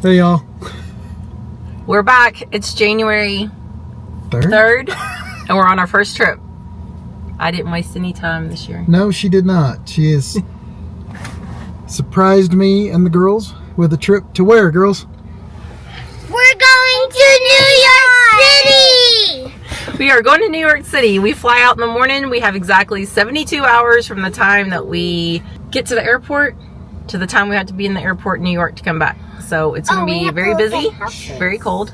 Hey y'all. We're back. It's January 3rd and we're on our first trip. I didn't waste any time this year. No, she did not. She has surprised me and the girls with a trip to where, girls? We're going to New York City! We are going to New York City. We fly out in the morning. We have exactly 72 hours from the time that we get to the airport to the time we have to be in the airport in New York to come back. So it's going to be very busy, very cold.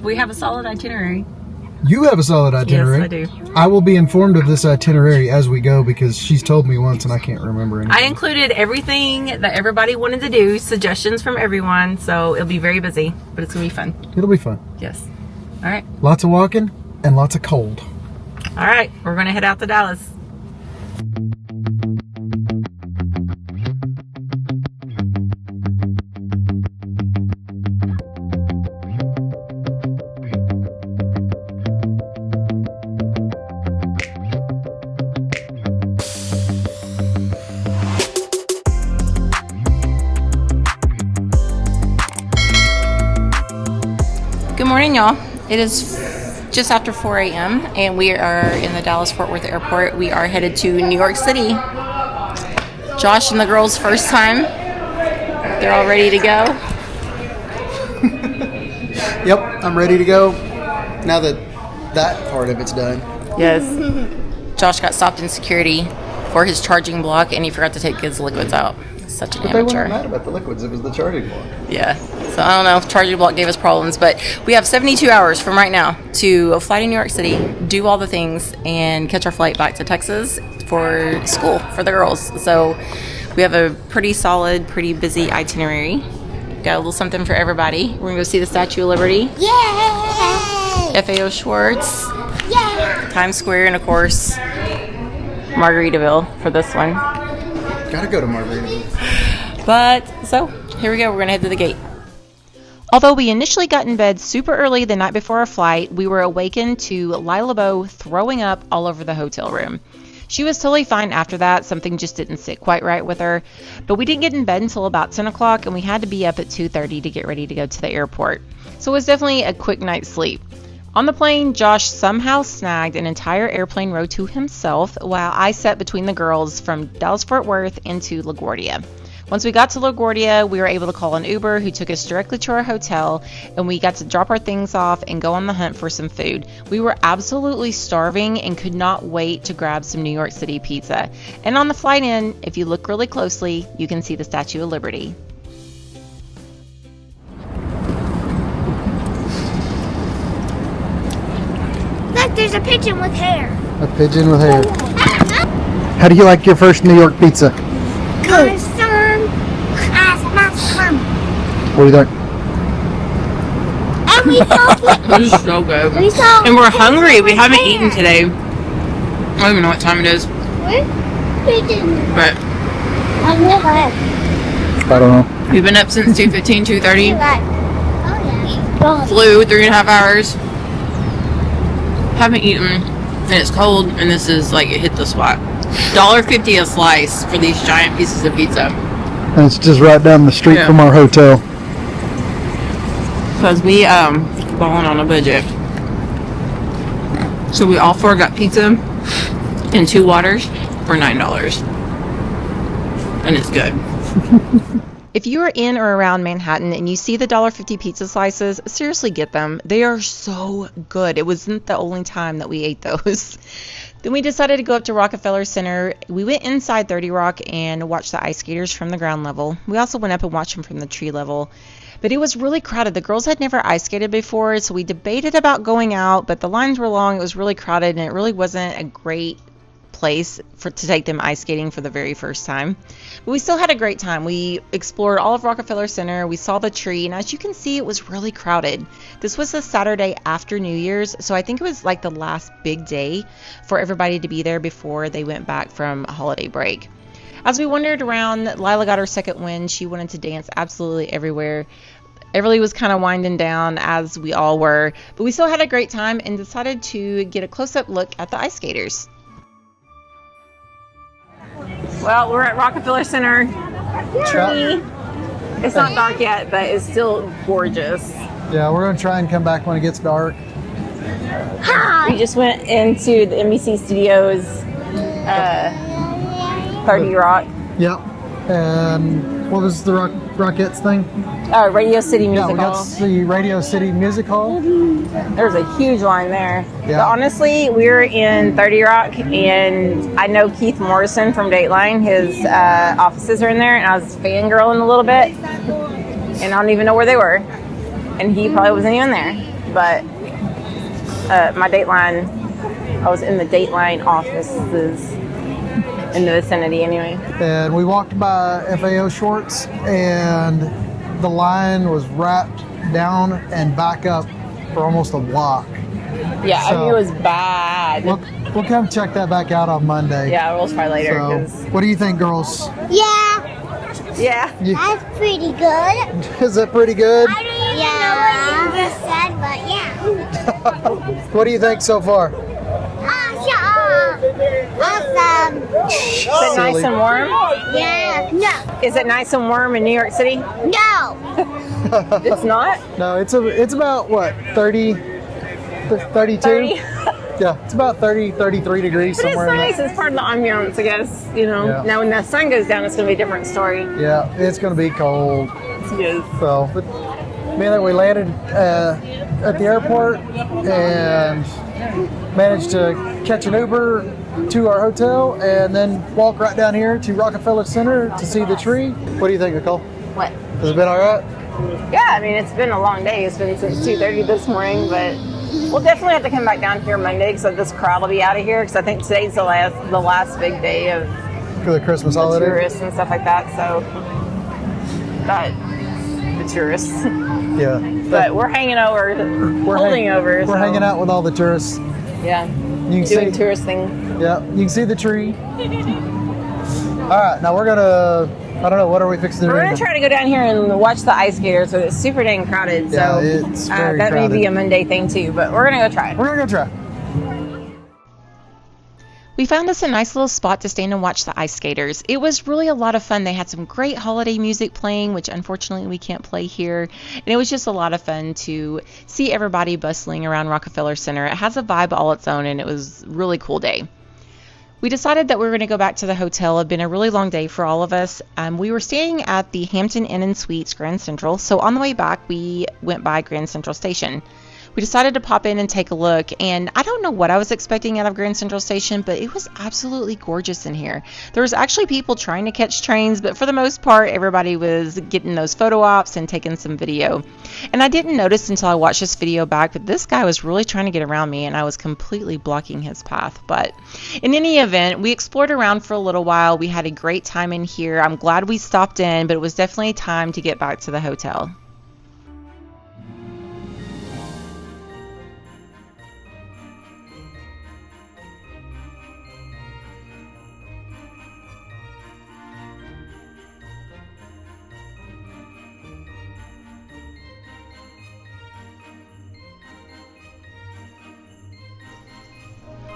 We have a solid itinerary. You have a solid itinerary. Yes, I do. I will be informed of this itinerary as we go because she's told me once and I can't remember anything. I included everything that everybody wanted to do, suggestions from everyone, so it'll be very busy, but it's going to be fun. It'll be fun. Yes. All right. Lots of walking and lots of cold. All right. We're going to head out to Dallas. Good morning, y'all. It is just after 4 a.m. and we are in the Dallas-Fort Worth airport. We are headed to New York City. Josh and the girls' first time. They're all ready to go. Yep, I'm ready to go now that that part of it's done. Yes. Josh got stopped in security for his charging block and he forgot to take his liquids out. Such an But they amateur. weren't mad about the liquids, it was the charging block. Yeah. So I don't know if charging block gave us problems, but we have 72 hours from right now to fly to New York City, do all the things, and catch our flight back to Texas for school for the girls. So we have a pretty solid, pretty busy itinerary. Got a little something for everybody. We're going to go see the Statue of Liberty. Yay! FAO Schwartz. Yeah! Times Square, and of course, Margaritaville for this one. Gotta go to Margaritaville. But, so, here we go. We're going to head to the gate. Although we initially got in bed super early the night before our flight, we were awakened to Lila Bo throwing up all over the hotel room. She was totally fine after that. Something just didn't sit quite right with her. But we didn't get in bed until about 10 o'clock, and we had to be up at 2:30 to get ready to go to the airport. So it was definitely a quick night's sleep. On the plane, Josh somehow snagged an entire airplane row to himself while I sat between the girls from Dallas-Fort Worth into LaGuardia. Once we got to LaGuardia, we were able to call an Uber who took us directly to our hotel, and we got to drop our things off and go on the hunt for some food. We were absolutely starving and could not wait to grab some New York City pizza. And on the flight in, if you look really closely, you can see the Statue of Liberty. Look, there's a pigeon with hair. A pigeon with hair. How do you like your first New York pizza? Good. What do you think? And we saw This is so good. We saw And we're hungry. We haven't eaten today. I don't even know what time it is. pigeon. But I don't know. we've been up since 2:15, 2:30. Oh yeah. Flew 3.5 hours. Haven't eaten. And it's cold. And this is like, it hit the spot. $1.50 a slice for these giant pieces of pizza. And it's just right down the street from our hotel. Because we balling on a budget. So we all four got pizza and 2 waters for $9. And it's good. If you are in or around Manhattan and you see the $1.50 pizza slices, seriously get them. They are so good. It wasn't the only time that we ate those. Then we decided to go up to Rockefeller Center. We went inside 30 Rock and watched the ice skaters from the ground level. We also went up and watched them from the tree level. But it was really crowded. The girls had never ice skated before, so we debated about going out, but the lines were long. It was really crowded, and it really wasn't a great place to take them ice skating for the very first time. But we still had a great time. We explored all of Rockefeller Center. We saw the tree, and as you can see, it was really crowded. This was the Saturday after New Year's, so I think it was like the last big day for everybody to be there before they went back from holiday break. As we wandered around, Lila got her second wind. She wanted to dance absolutely everywhere. Everly was kind of winding down, as we all were, but we still had a great time and decided to get a close-up look at the ice skaters. Well, we're at Rockefeller Center Tree. It's not dark yet, but it's still gorgeous. Yeah, we're gonna try and come back when it gets dark. We just went into the NBC Studios 30 Rock. Yep. And what was the Rockettes thing? Radio City Music Yeah, we got Hall. to see Radio City Music Hall. There's a huge line there. Yeah. But honestly, we were in 30 Rock, and I know Keith Morrison from Dateline. His offices are in there, and I was fangirling a little bit, and I don't even know where they were. And he probably wasn't even there. But my Dateline, I was in the Dateline offices in the vicinity anyway. And we walked by FAO Shorts, and the line was wrapped down and back up for almost a block. Yeah, I So, mean, it was bad. We'll come check that back out on Monday. Yeah, we'll try later. So, 'Cause- what do you think, girls? Yeah, yeah. that's pretty good. Is that pretty good? I don't even know what you just said, but yeah. What do you think so far? Awesome. Is it nice and warm? Yeah. No. Is it nice and warm in New York City? No. It's not? No, it's about what, 30, 32? 30? Yeah, it's about 30, 33 degrees But it's somewhere. nice. It's part of the ambiance, I guess. You know. Yeah. Now, when the sun goes down, it's going to be a different story. Yeah, it's going to be cold. Yes. So, but being that we landed at the airport and managed to catch an Uber to our hotel and then walk right down here to Rockefeller Center to see the tree. What do you think, Nicole? What? Has it been all right? Yeah, I mean, it's been a long day. It's been since 2:30 this morning, but we'll definitely have to come back down here Monday because this crowd will be out of here because I think today's the last big day of For the Christmas the holiday? tourists and stuff like that. So, but the tourists. Yeah. But we're hanging over, holding over. We're so, hanging out with all the tourists. Yeah, You can doing see, tourist thing. yeah, you can see the tree. All right, now we're gonna, I don't know, what are we fixing to do? We're gonna try to go down here and watch the ice skaters, but it's super dang crowded. Yeah, So it's very that may be crowded. a Monday thing too. But we're gonna go try. We're gonna go try. We found us a nice little spot to stand and watch the ice skaters. It was really a lot of fun. They had some great holiday music playing, which unfortunately we can't play here. And it was just a lot of fun to see everybody bustling around Rockefeller Center. It has a vibe all its own, and it was a really cool day. We decided that we were going to go back to the hotel. It had been a really long day for all of us. We were staying at the Hampton Inn and Suites Grand Central, so on the way back we went by Grand Central Station. We decided to pop in and take a look, and I don't know what I was expecting out of Grand Central Station, but it was absolutely gorgeous in here. There was actually people trying to catch trains, but for the most part, everybody was getting those photo ops and taking some video. And I didn't notice until I watched this video back, but this guy was really trying to get around me, and I was completely blocking his path. But in any event, we explored around for a little while. We had a great time in here. I'm glad we stopped in, but it was definitely time to get back to the hotel.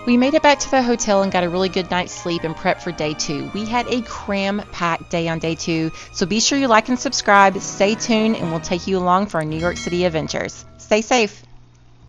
We made it back to the hotel and got a really good night's sleep and prepped for day 2. We had a cram-packed day on day 2, so be sure you like and subscribe, stay tuned, and we'll take you along for our New York City adventures. Stay safe.